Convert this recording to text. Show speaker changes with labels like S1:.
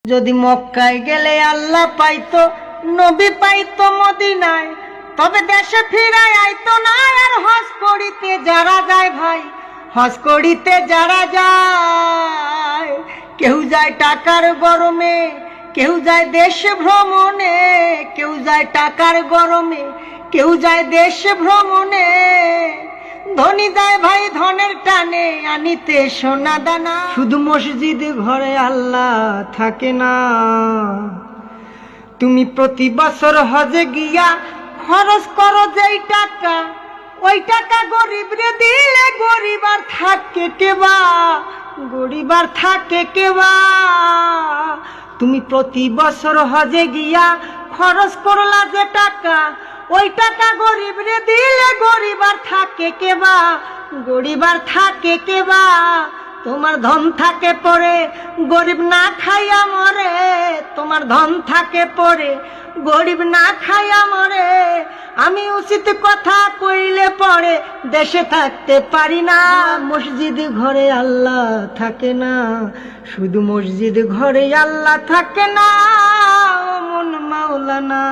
S1: যদি মক্কায় গেলে আল্লাহ পাইতো, নবী পাইতো মদিনায়, তবে দেশে ফিরায় আইতো না। আর হজ করিতে যারা যায় ভাই, হজ করিতে যারা যায়, কেউ যায় টাকার গরমে, কেউ যায় দেশ ভ্রমণে, কেউ যায় টাকার গরমে, কেউ যায় দেশ ভ্রমণে। ধনী যায় ভাই ধনের টানে আনিতে সোনা দানা। শুধু মসজিদ ঘরে আল্লাহ থাকে না। তুমি প্রতি বছর হজে গিয়া খরচ করো যেই টাকা, ওই টাকা গরিব রে দিলে গরিব আর থাকে কেবা, গরিব আর থাকে কেবা। তুমি প্রতি বছর হজে গিয়া খরচ করলা যে টাকা, ওই টাকা গরিব রে দিলে গরিব আর থাকে কেবা, গরিব আর থাকে কেবা। তোমার ধন থাকে পরে গরিব না খাইয়া মরে, তোমার ধন থাকে পরে গরিব না খাইয়া মরে। আমি উচিত কথা কইলে পরে দেশে থাকতে পারি না। মসজিদ ঘরে আল্লাহ থাকে না, শুধু মসজিদ ঘরে আল্লাহ থাকে না। ও মন মাওলানা।